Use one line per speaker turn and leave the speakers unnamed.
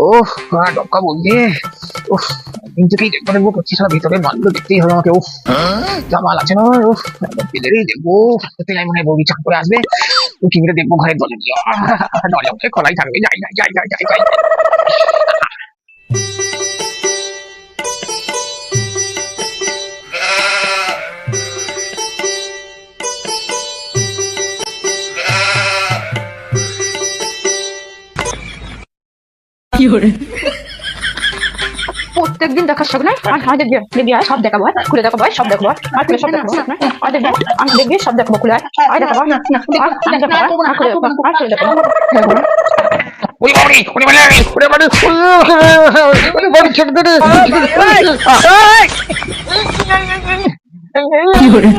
ওহ ডক্কা বলছে। উফ দিন থেকেই দেখবো দেখবো করছি, সারা ভিতরে মালগুলো দেখতেই হবে আমাকে। উফ যা মাল আছে না, উফ পেলেরই দেখবো। তেলাই মনে হয় বৌদি চাপ করে আসবে, উঠি মেরে দেখবো ঘরের দরজা, দরজা উঠে খোলাই থাকবে। যাই যাই যাই যাই যাই যাই।
প্রত্যেকদিন দেখার শখ নাই। আর দেখবি দেখবি সব দেখাবো, খুলে দেখাবো, সব দেখাবো, আর খুলে সব দেখাবো। আর দেখবি আমি দেখবি সব দেখাবো, খুলে আর দেখাবো, আর দেখাবো, আর খুলে দেখাবো, আর খুলে দেখাবো।
ওরে বাবারে, ওরে বাবারে, ওরে বাবারে, ওরে বাবারে, ছেড়ে দে রে। কি করে